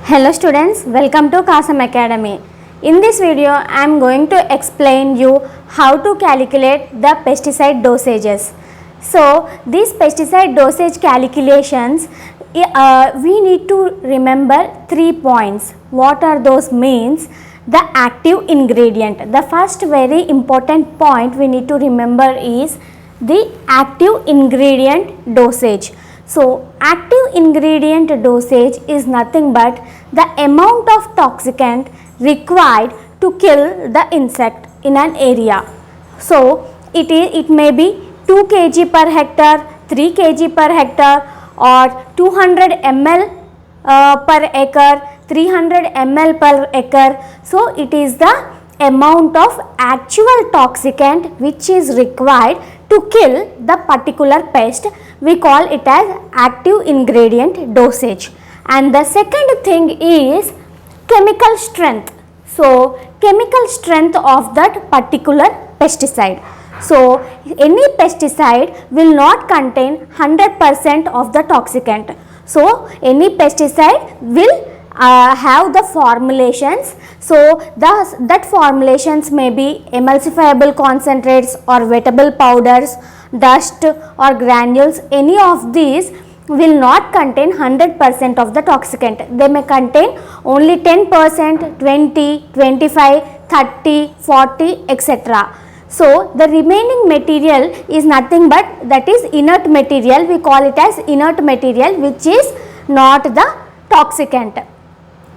Hello students, welcome to Kasam Academy. In this video, I am going to explain you how to calculate the pesticide dosages. So, these pesticide dosage calculations, we need to remember 3 points. What are those means? The active ingredient. The first very important point we need to remember is the active ingredient dosage. So, active ingredient dosage is nothing but the amount of toxicant required to kill the insect in an area. So, it may be 2 kg per hectare, 3 kg per hectare or 200 ml per acre, 300 ml per acre. So, it is the amount of actual toxicant which is required to kill the particular pest. We call it as active ingredient dosage. And the second thing is chemical strength. So, chemical strength of that particular pesticide. So, any pesticide will not contain 100% of the toxicant. So, any pesticide will have the formulations. So, that formulations may be emulsifiable concentrates or wettable powders, dust or granules. Any of these will not contain 100% of the toxicant. They may contain only 10%, 20, 25, 30, 40, etc. So, the remaining material is nothing but that is inert material. We call it as inert material which is not the toxicant.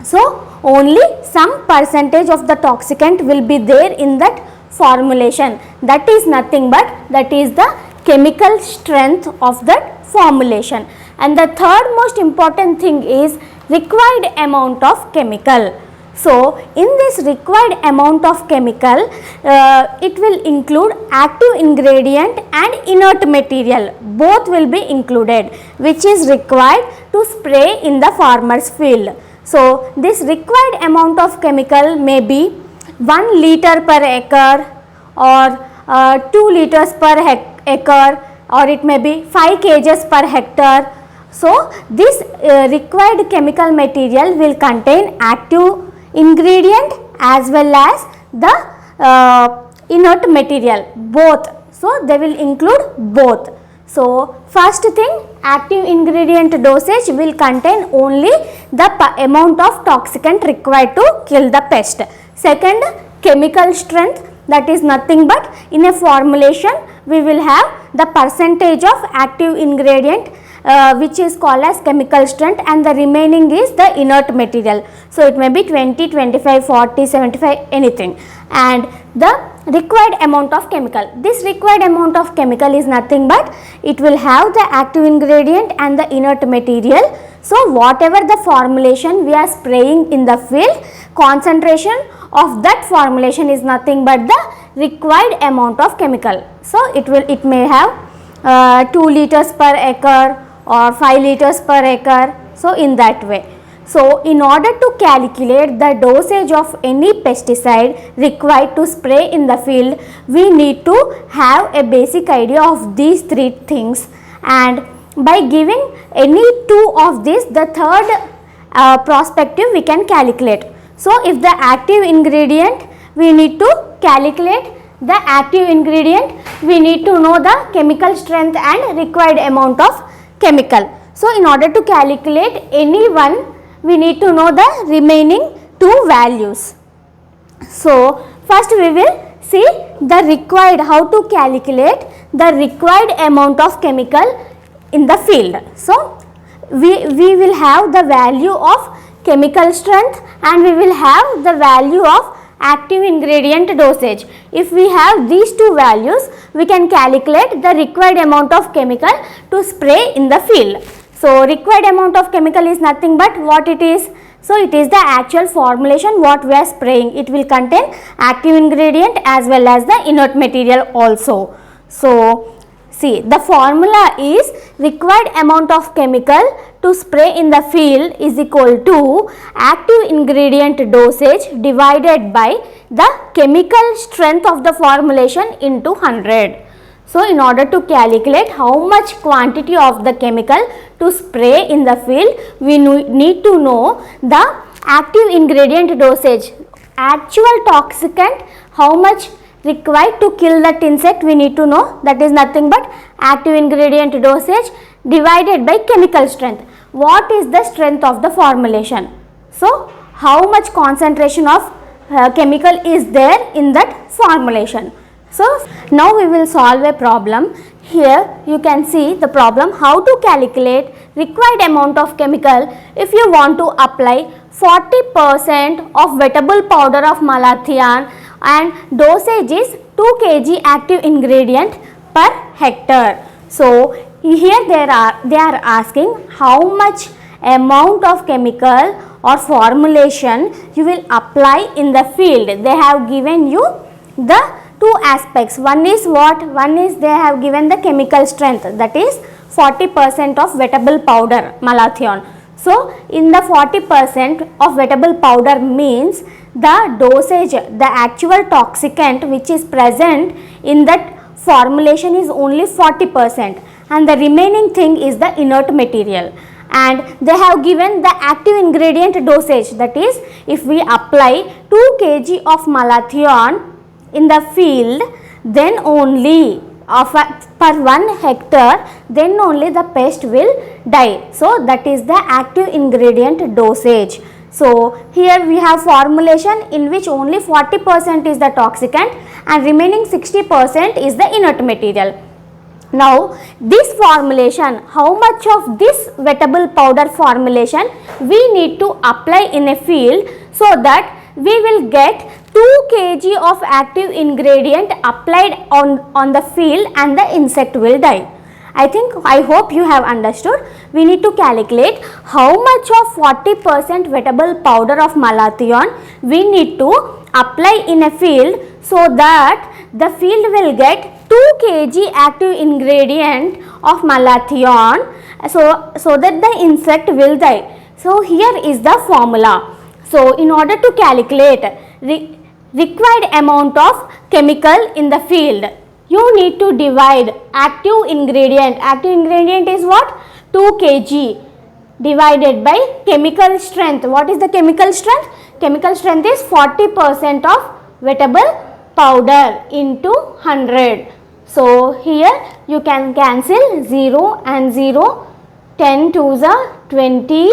So, only some percentage of the toxicant will be there in that formulation. That is nothing but that is the chemical strength of that formulation. And the third most important thing is required amount of chemical. So, in this required amount of chemical, it will include active ingredient and inert material. Both will be included which is required to spray in the farmer's field. So, this required amount of chemical may be 1 liter per acre or 2 liters per acre or it may be 5 kgs per hectare. So, this required chemical material will contain active ingredient as well as the inert material both. So, they will include both. So, first thing, active ingredient dosage will contain only the amount of toxicant required to kill the pest. Second, chemical strength, that is nothing but in a formulation we will have the percentage of active ingredient which is called as chemical strength and the remaining is the inert material. So, it may be 20, 25, 40, 75 anything and the required amount of chemical. This required amount of chemical is nothing but it will have the active ingredient and the inert material. So, whatever the formulation we are spraying in the field, concentration of that formulation is nothing but the required amount of chemical. So, it may have 2 liters per acre or 5 liters per acre. So, in that way. So, in order to calculate the dosage of any pesticide required to spray in the field, we need to have a basic idea of these 3 things, and by giving any 2 of these, the third perspective we can calculate. So, if the active ingredient, we need to calculate the active ingredient, we need to know the chemical strength and required amount of chemical. So, in order to calculate any one, we need to know the remaining 2 values. So, first we will see the required, how to calculate the required amount of chemical in the field. So, we will have the value of chemical strength and we will have the value of active ingredient dosage. If we have these 2 values, we can calculate the required amount of chemical to spray in the field. So, required amount of chemical is nothing but what it is. So, it is the actual formulation what we are spraying. It will contain active ingredient as well as the inert material also. So, see, the formula is required amount of chemical to spray in the field is equal to active ingredient dosage divided by the chemical strength of the formulation into 100. So in order to calculate how much quantity of the chemical to spray in the field, we need to know the active ingredient dosage, actual toxicant, how much required to kill that insect we need to know. That is nothing but active ingredient dosage divided by chemical strength. What is the strength of the formulation? So how much concentration of chemical is there in that formulation. So now we will solve a problem. Here you can see the problem, how to calculate required amount of chemical if you want to apply 40% of wettable powder of malathion and dosage is 2 kg active ingredient per hectare. So here they are asking how much amount of chemical or formulation you will apply in the field. They have given you the two aspects. One is what? One is they have given the chemical strength, that is 40% of wettable powder malathion. So in the 40% of wettable powder means the dosage, the actual toxicant which is present in that formulation is only 40% and the remaining thing is the inert material. And they have given the active ingredient dosage, that is if we apply 2 kg of malathion in the field, then only per 1 hectare, then only the pest will die. So that is the active ingredient dosage. So here we have formulation in which only 40% is the toxicant and remaining 60% is the inert material. Now this formulation, how much of this wettable powder formulation we need to apply in a field so that we will get 2 kg of active ingredient applied on the field and the insect will die. I hope you have understood. We need to calculate how much of 40% wettable powder of malathion we need to apply in a field so that the field will get 2 kg active ingredient of malathion so that the insect will die. So here is the formula. So in order to calculate required amount of chemical in the field, you need to divide active ingredient. Active ingredient is what? 2 kg divided by chemical strength. What is the chemical strength? Chemical strength is 40% of wettable powder into 100. So here you can cancel 0 and 0, 10 2s are 20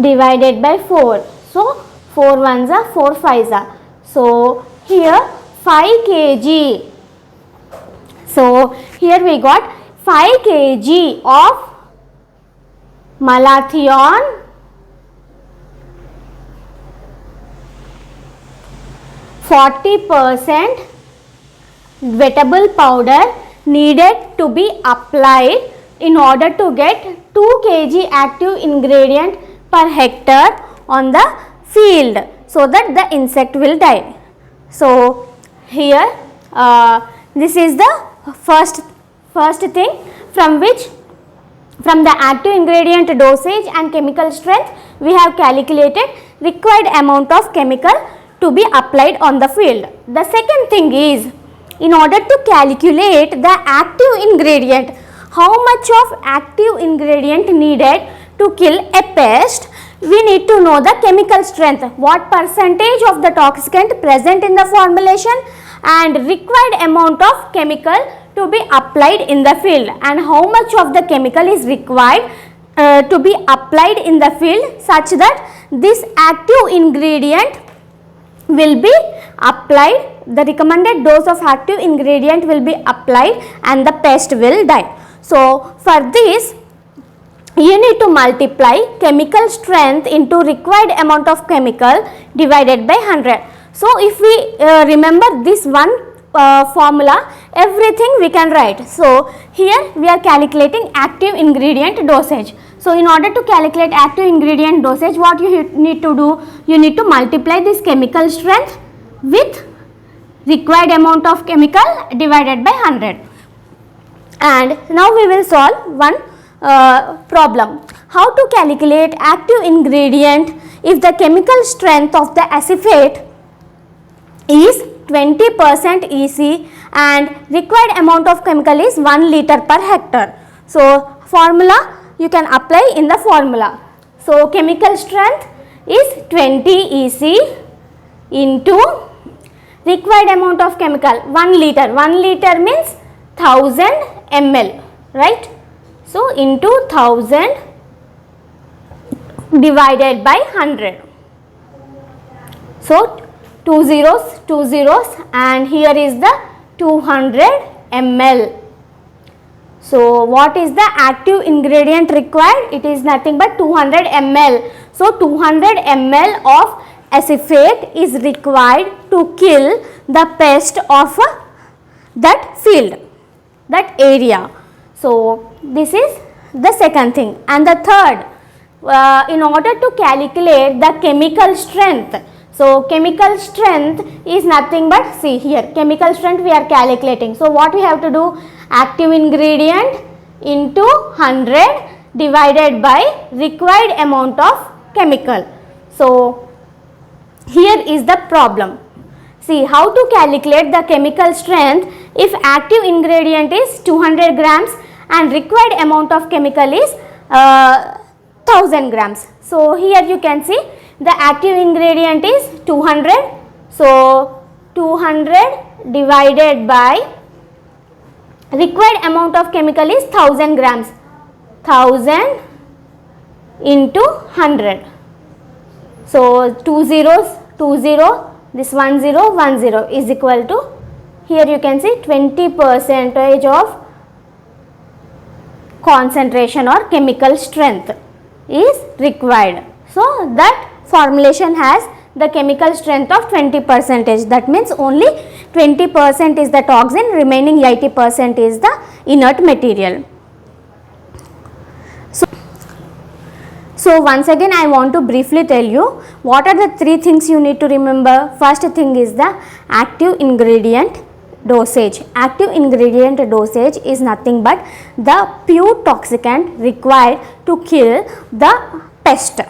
divided by 4. So 4 1s are 4 5s are. So here 5 kg. So here we got 5 kg of malathion, 40% wettable powder needed to be applied in order to get 2 kg active ingredient per hectare on the field so that the insect will die. So here this is the first thing from the active ingredient dosage and chemical strength we have calculated required amount of chemical to be applied on the field. The second thing is, in order to calculate the active ingredient, how much of active ingredient needed to kill a pest, we need to know the chemical strength, what percentage of the toxicant present in the formulation and required amount of chemical to be applied in the field, and how much of the chemical is required to be applied in the field such that this active ingredient will be applied, the recommended dose of active ingredient will be applied and the pest will die. So for this you need to multiply chemical strength into required amount of chemical divided by 100. So if we remember this one formula, everything we can write. So here we are calculating active ingredient dosage. So in order to calculate active ingredient dosage, what you need to do? You need to multiply this chemical strength with required amount of chemical divided by 100. And now we will solve one problem. How to calculate active ingredient if the chemical strength of the acephate is 20% EC and required amount of chemical is 1 liter per hectare. So formula you can apply in the formula. So chemical strength is 20 EC into required amount of chemical 1 liter. 1 liter means 1000 ml, right? So into 1000 divided by 100. So 2 zeros and here is the 200 ml. So what is the active ingredient required? It is nothing but 200 ml. So 200 ml of acephate is required to kill the pest of that field, that area. So this is the second thing. And the third, in order to calculate the chemical strength, so chemical strength is nothing but, see here, chemical strength we are calculating. So what we have to do? Active ingredient into 100 divided by required amount of chemical. So here is the problem. See how to calculate the chemical strength if active ingredient is 200 grams and required amount of chemical is 1000 grams. So here you can see the active ingredient is 200. So 200 divided by required amount of chemical is 1000 grams. 1000 into 100. So 2 zeros, 2 0, this 1 0, 1 0 is equal to, here you can see 20% of concentration or chemical strength is required. So that formulation has the chemical strength of 20%. That means only 20% is the toxin, remaining 80% is the inert material. So once again I want to briefly tell you what are the three things you need to remember. First thing is the active ingredient dosage. Active ingredient dosage is nothing but the pure toxicant required to kill the pest.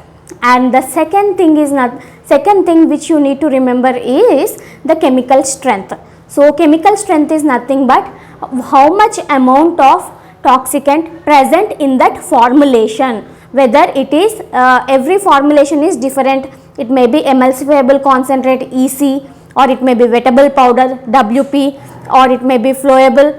And the second thing which you need to remember is the chemical strength. So chemical strength is nothing but how much amount of toxicant present in that formulation. Whether it is every formulation is different. It may be emulsifiable concentrate EC, or it may be wettable powder WP, or it may be flowable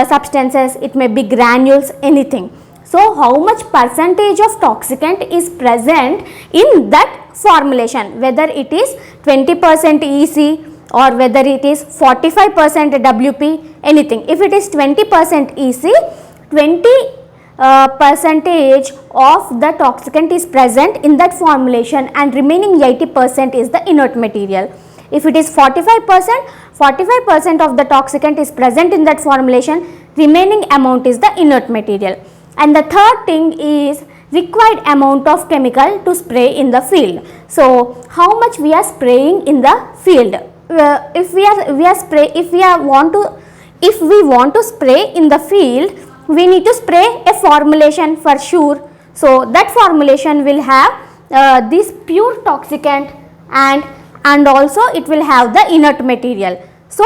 substances, it may be granules, anything. So how much percentage of toxicant is present in that formulation, whether it is 20% EC or whether it is 45% WP, anything. If it is 20% EC, 20 percentage of the toxicant is present in that formulation and remaining 80% is the inert material. If it is 45%, 45% of the toxicant is present in that formulation, remaining amount is the inert material. And the third thing is required amount of chemical to spray in the field. So how much we are spraying in the field? If we want to spray in the field, we need to spray a formulation for sure. So that formulation will have this pure toxicant and also it will have the inert material. So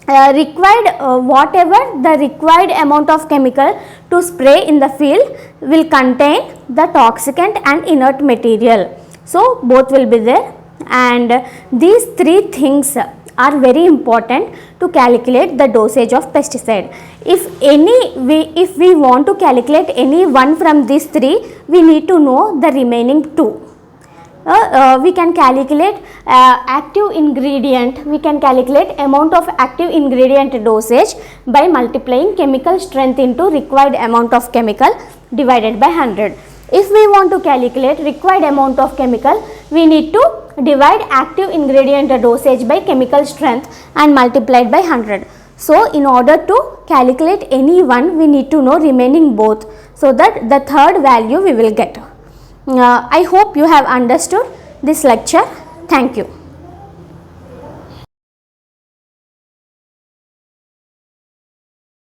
whatever the required amount of chemical to spray in the field will contain the toxicant and inert material. So both will be there, and these three things are very important to calculate the dosage of pesticide. If we want to calculate any one from these three, we need to know the remaining two. We can calculate active ingredient, we can calculate amount of active ingredient dosage by multiplying chemical strength into required amount of chemical divided by 100. If we want to calculate required amount of chemical, we need to divide active ingredient dosage by chemical strength and multiplied by 100. So in order to calculate any one, we need to know remaining both, so that the third value we will get. I hope you have understood this lecture. Thank you.